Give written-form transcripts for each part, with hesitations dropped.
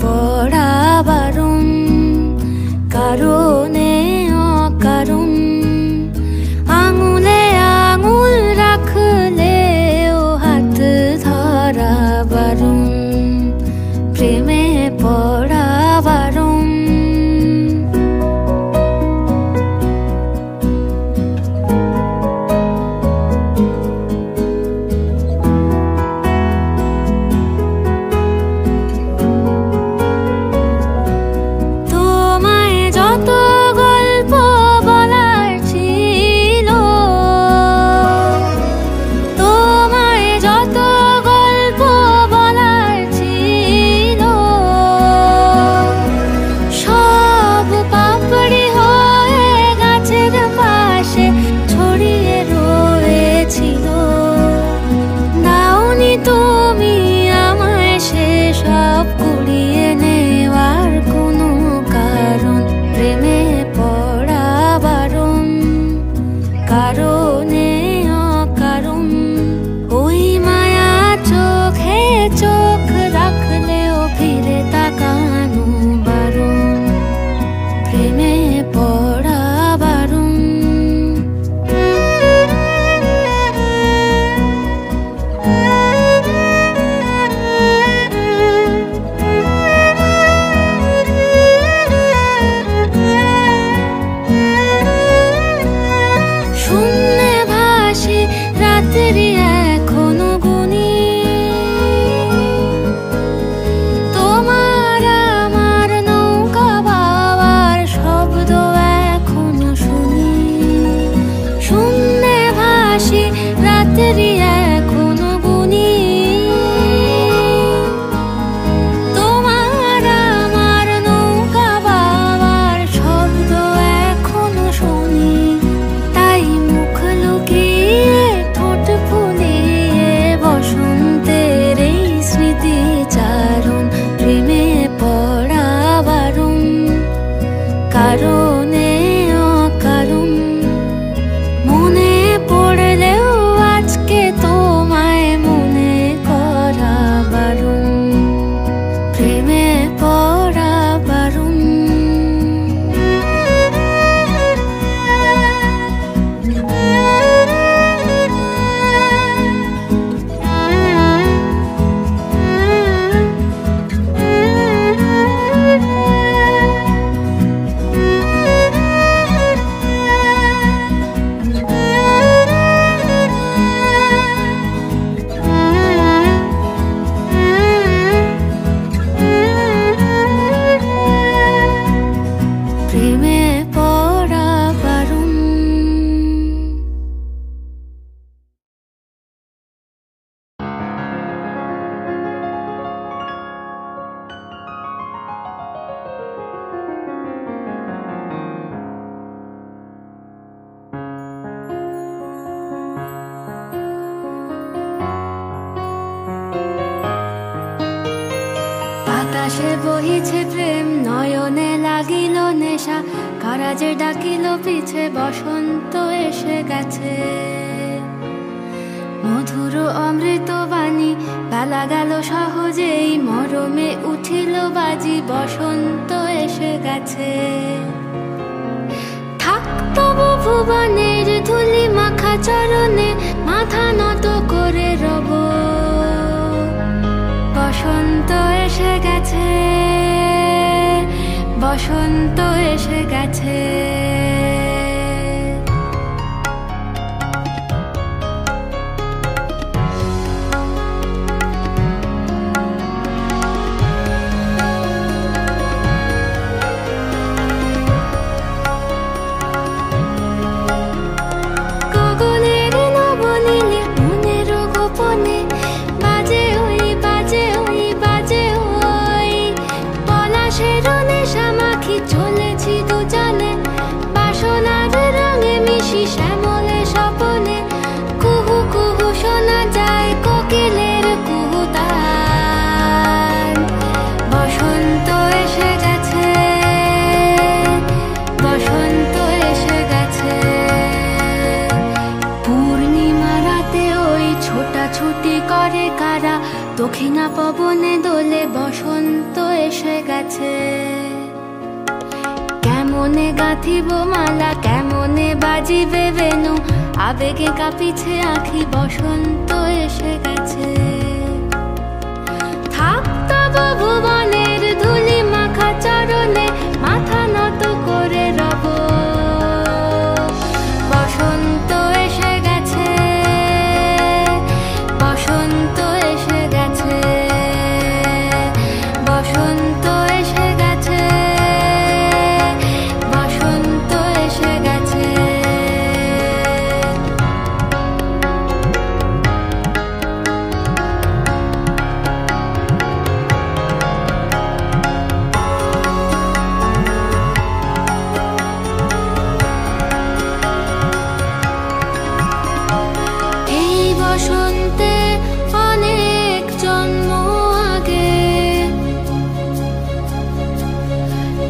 পড়া বারণ, কারণে অকারণ। আঙুলে আঙুল রাখলেও হাত ধরা বারণ, প্রেমে পড়া বারণ। বাতাসে বহিছে প্রেম, নয়নে লাগিল নেশা, কারাজে ডাকিল পিছে, বসন্ত এসে গেছে। মধুর অমৃত বাণী, বেলা গেল সহজেই, মরমে উঠিল বাজি, বসন্ত এসে গেছে। থাক তবু ভুবনের ধুলি মাখা চরণে, মাথা নত করে রব। বসন্ত এসে গেছে, বসন্ত এসে গেছে। দক্ষিণা পবনে দোলে, বসন্ত এসে গেছে। কেমনে গাঁথিব মালা, কেমনে বাজিবে বেনু, আবেগে কাঁপিছে আঁখি, বসন্ত এসে গেছে। থাক তব ভুবনের ধুলি মাখা চরণে, মাথা নত করে রব। বসন্ত এসে গেছে, বসন্ত এসে গেছে, বসন্ত এসে গেছে, বসন্ত এসে গেছে। বসন্তে অনেক জন্ম আগে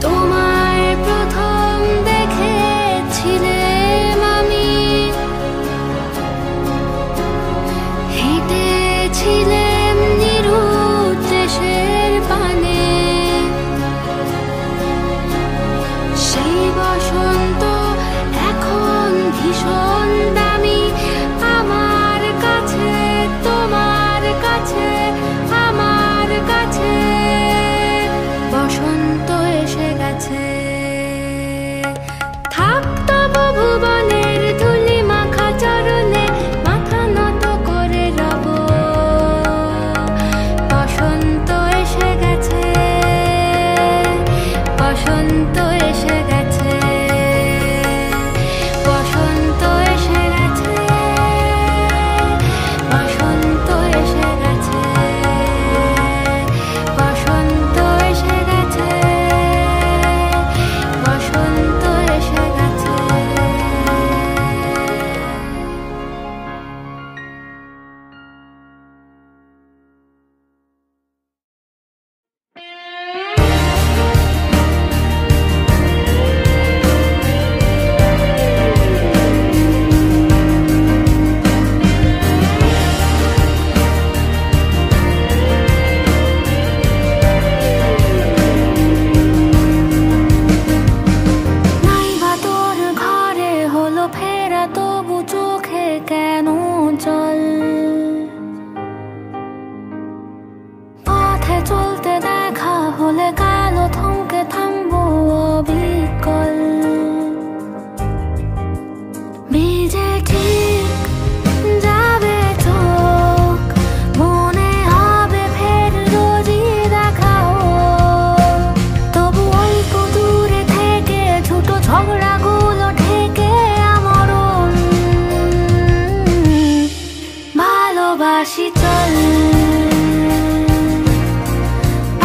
তোমায় প্রথম দেখেছিলাম আমি। হেঁটেছিলাম নিরুৎ দেশের পানে, সেই বসন্ত এখন ভীষণ দামি আমার কাছে, তোমার কাছে, আমার কাছে। বসন্ত এসে গেছে। থাক তব ভুবনের ধুলি মাখা চরণে, মাথা নত করে রব। বসন্ত এসে গেছে, বসন্ত এসে গেছে, বসন্ত এসে গেছে, বসন্ত এসে গেছে, বসন্ত এসে গেছে, বসন্ত এসে গেছে। নাই বা তোর ঘরে হলো ফেরা, তবু চোখে কেন জল? পথে চলতে দেখা হলে কালো থমকে থামবো অবিকল। ভিজে ঠিক যাবে চোখ, মনে হবে ফের রোজই দেখা হোক। তবু অল্প দূরে থেকে ছোট ঝগড়াগুলো ঠেকে আমরণ। ভালোবাসি চল,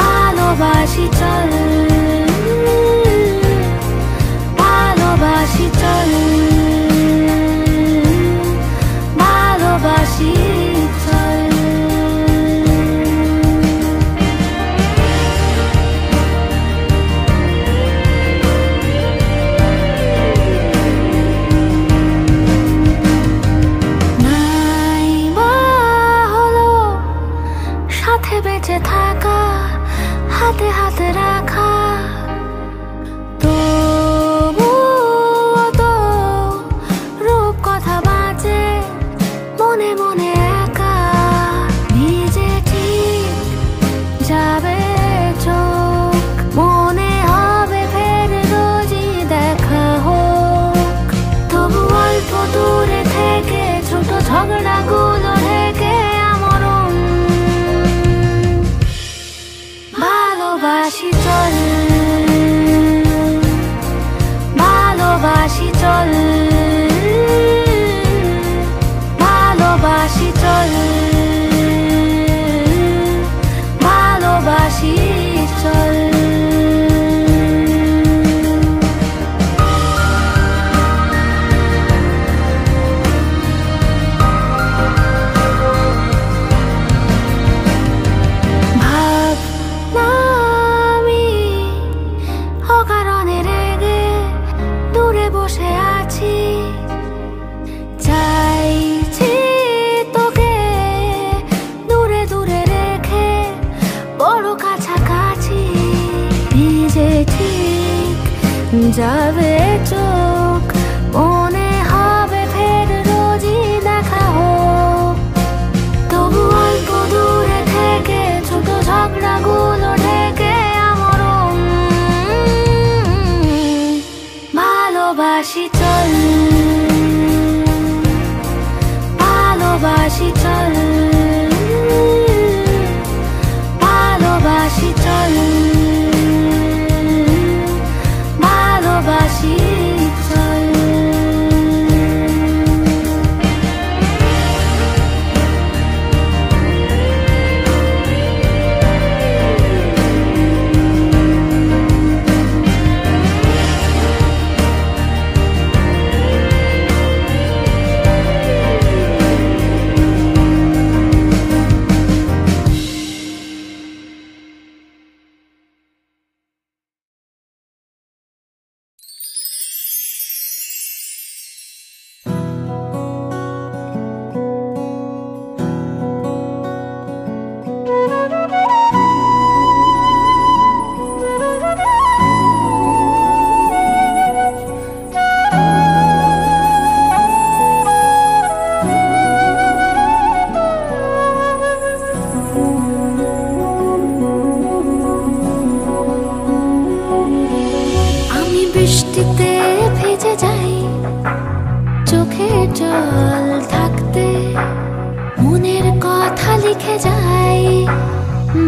ভালোবাসি চল, ভালোবাসি চল, ভালোবাসি চল। নাই বা হলো সাথে বেঁচে থাকা, হাতে হাতে রাখা, তবুও তো রূপ কথা বাঁচে মনে মনে একা। ভিজে ঠিক যাবে চোখ, মনে হবে ফের রোজই দেখা হোক। তবু অল্প দূরে থেকে ছোট ঝগড়াগুলো ঢেকে আমরণ। ভালোবাসি চল, ভালোবাসি চল, ভালোবাসি চল, ভালোবাসি চল। ভাবনা আমি অকারণে রেগে দূরে বসে আছি, চাইছি তোকে দূরে দূরে রেখে বড় কাছাকাছি। যাবে চোখ, মনে হবে ফের রোজই দেখা হোক। তবু অল্প দূরে থেকে ছোট ঝগড়াগুলো ঢেকে আমরণ ভালোবাসি চল, ভালোবাসি চল, ভালোবাসি চল, ভালোবাসি চল। বৃষ্টিতে ভিজে যাই, চোখে জল থাকতে মনের কথা লিখে যাই,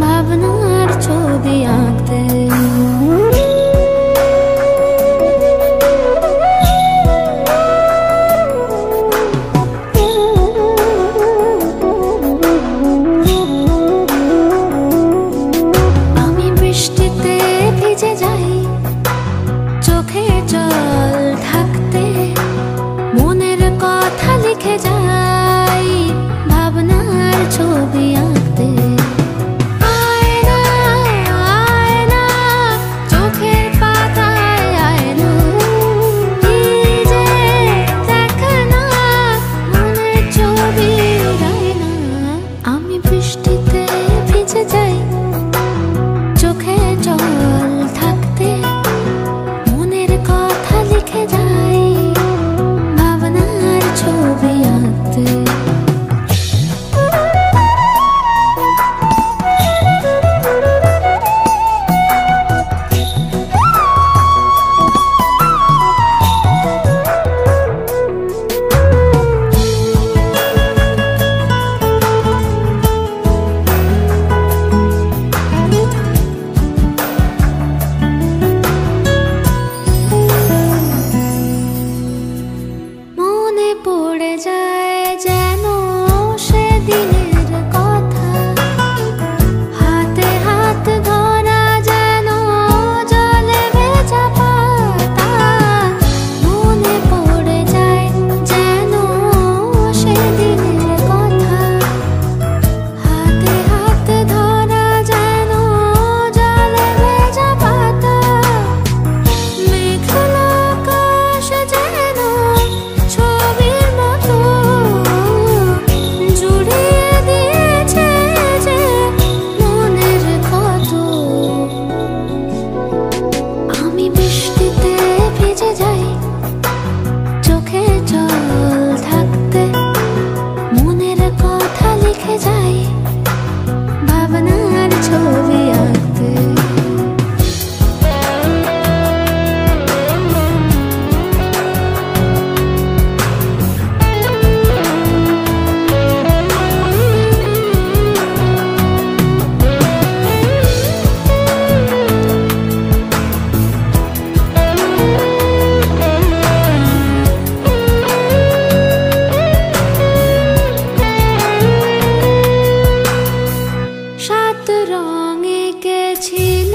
ভাবনার ছবি আঁকতে। আমি বৃষ্টিতে ভিজে যাই, চোখে জল থাকতে মনের কথা লিখে যাই, ভাবনার ছবি আঁকতে। আয়না আয়না চোখের পাতায় আয়না, ভিজে দেখ না মনের ছবি রায়না। আমি বৃষ্টিতে ভিজে যাই, চোখে জল থাকতে মনের কথা লিখে যাই, ভাবনার ছবি আঁকতে। মনে পড়ে যায় যেন সেদিনের কথা, হাতে হাত ধরা যেন জলে ভেজা পাতা। মনে পড়ে যায় যেন সেদিনের কথা, হাতে হাত ধরা যেন জলে ভেজা পাতা। মেঘলা আকাশ যেন ছবির মতো জুড়িয়ে দিয়েছে যে মনের কত। আমি বৃষ্টিতে ভিজে যাই, চোখে জল থাকতে মনের কথা লিখে যাই, ভাবনার ছবি আঁকতে। সাত রঙে কে ছিল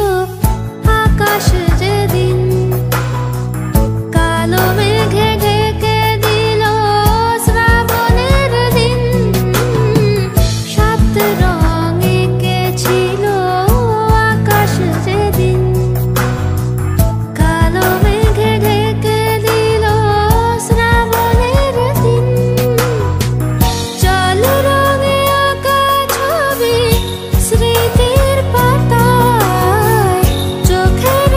আকাশ যেদিন, কালো মেঘে ঢেকে দিল শ্রাবণের দিন। সাত রঙে কে ছিল আকাশ যেদিন, কালো মেঘে ঢেকে দিল শ্রাবণের দিন। চল রঙে আঁকা ছবি স্মৃতির পাতায়, চোখের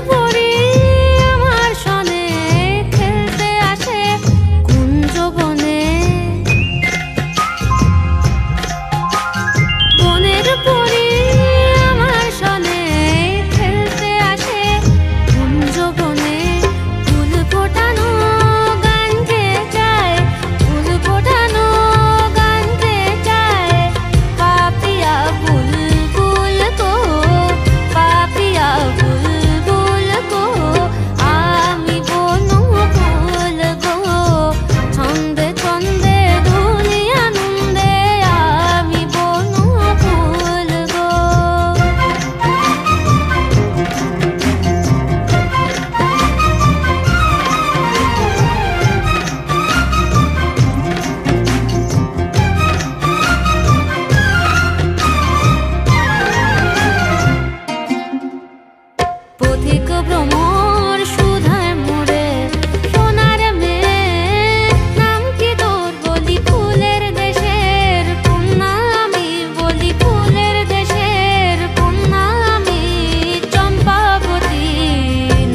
পরি আমার সনে খেলতে আসে কুঞ্জ বনে। বনের পরি আমার সনে খেলতে আসে কুঞ্জ বনে। ফুল ফোটানো গান গেয়ে যায়, ফুল ফোটানো গান গেয়ে যায়। পাপিয়া বুলবুল গো, পাপিয়া বুলবুল গো, আমি বনু ফুল গো। ছন্দে ছন্দে ধুলি আনন্দে আমি বনু ফুল গো। পথিক ভ্রমর সুধায় মোরে সোনার মেয়ে। নাম কি তোর বলি ফুলের দেশের কন্যা আমি, বলি ফুলের দেশের কন্যা আমি। চম্পাবতী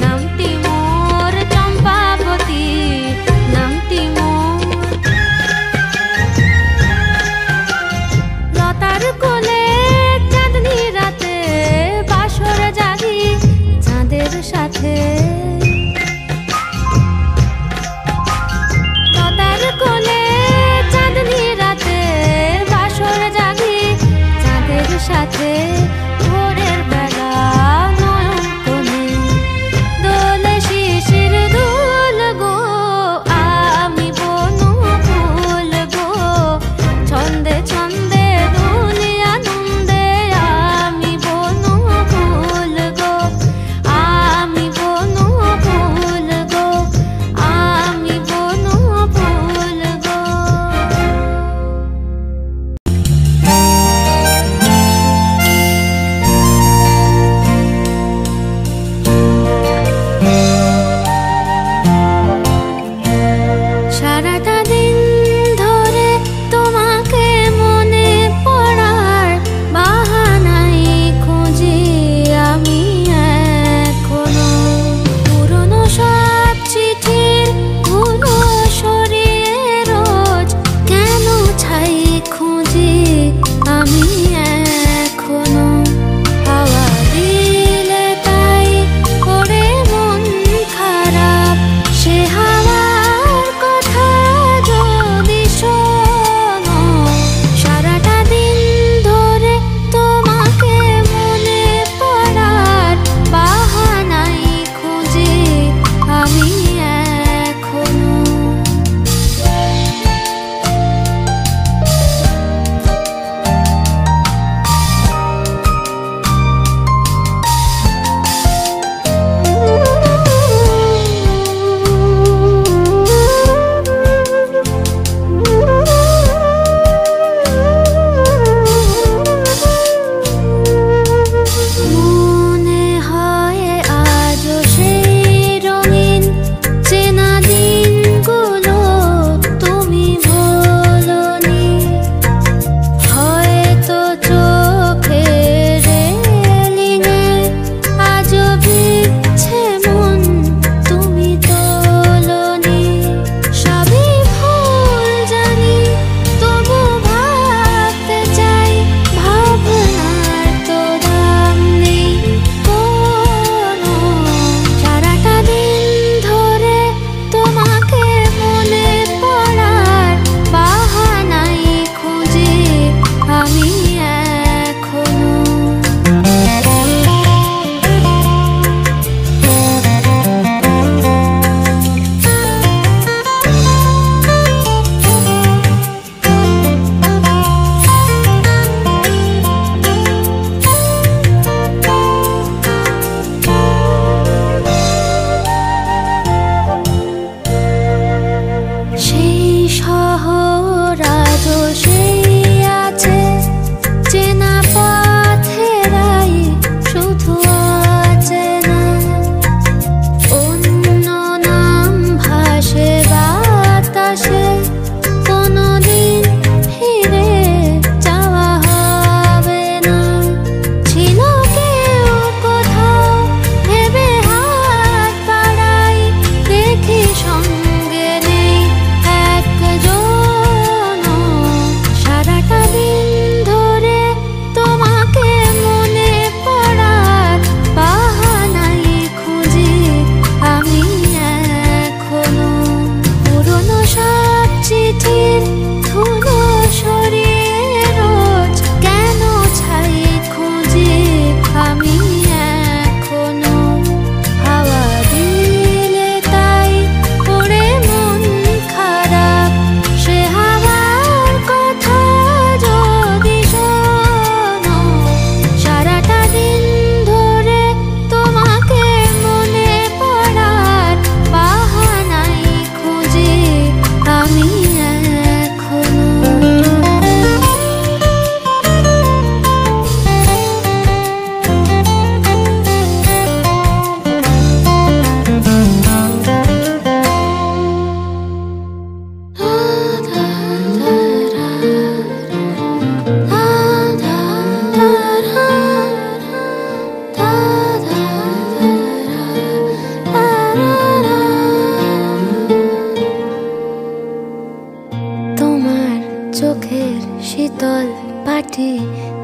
নামটি মোর, চম্পাবতী নামটি মোর। লতার কোলে চাঁদনি রাতে বাসর জাগি চাঁদের সাথে।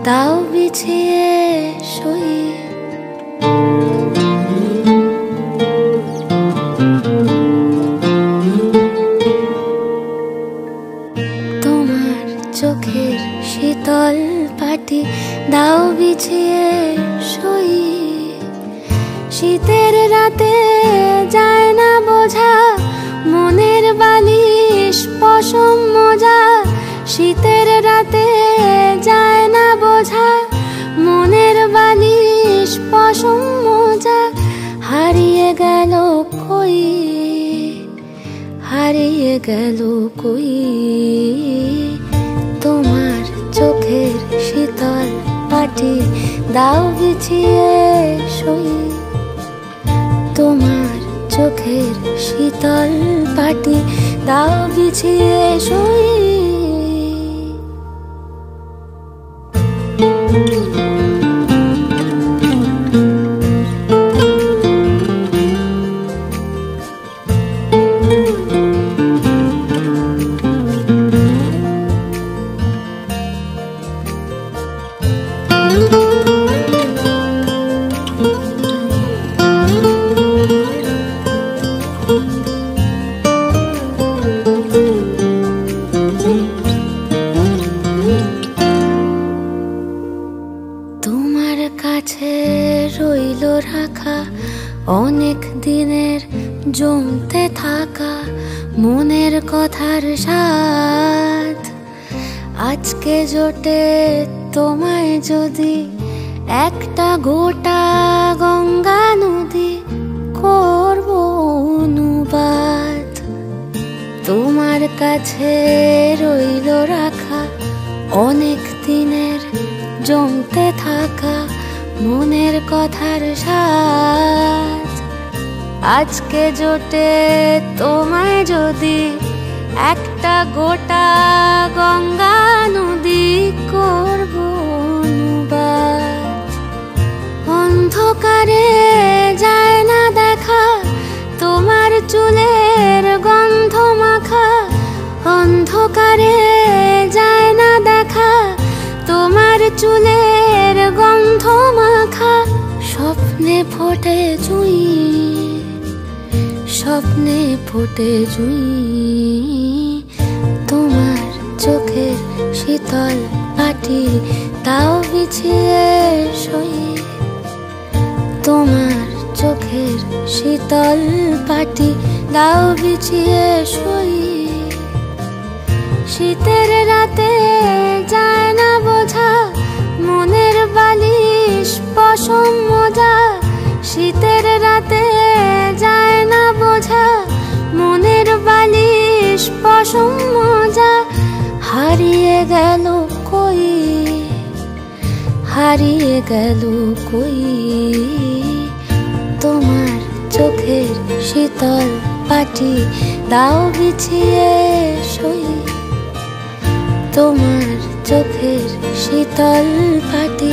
দাও বিছিয়ে শুই। তোমার চোখের শীতল পাটি দাও বিছিয়ে শুই। শীতের রাতে যায় না বোঝা মনের বালিশ পশম মোজা। শীতের রাতে যায় না বোঝা মনের বালিশ পশম মোজা। হারিয়ে গেল কই, হারিয়ে গেল কই তোমার চোখের শীতল পাটি দাও বিছিয়ে শুই। তোমার চোখের শীতল পাটি দাও বিছিয়ে শুই। তোমার কাছে রইল রাখা অনেক দিনের জমতে থাকা মনের কথার স্বাদ। আজকে জোটে তোমায় যদি একটা গোটা গঙ্গা নদী করব অনুবাদ। তোমার কাছে রইল রাখা অনেক দিনের জমতে থাকা মনের কথার স্বাদ। আজকে জোটে তোমায় যদি একটা গোটা গঙ্গা নদী করব অনুবাদ। অন্ধকারে যায় না দেখা তোমার চুলের গন্ধ মাখা। অন্ধকারে যায় না দেখা তোমার চুলের গন্ধ মাখা। স্বপ্নে ফোটে জুঁই, স্বপ্নে ফোটে জুঁই তোমার চোখের শীতল পাটি দাও বিছিয়ে শুই। তোমার চোখের শীতল পাটি দাও বিছিয়ে শুই। শীতের রাতে যায় না বোঝা মনের বালিশ পশম মোজা। শীতের রাতে যায় না বোঝা মনের বালিশ পশম মোজা। হারিয়ে গেল কই, হারিয়ে গেল কই তোমার চোখের শীতল পাটি দাও বিছিয়ে শুই। তোমার চোখের শীতল পাটি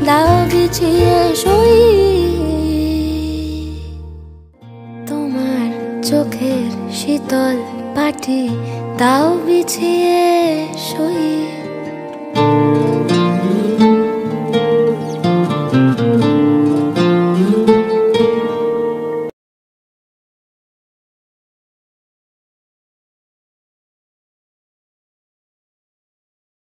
দাও বিছিয়ে শুই। তোমার চোখের শীতল পাটি দাও বিছিয়ে শুই।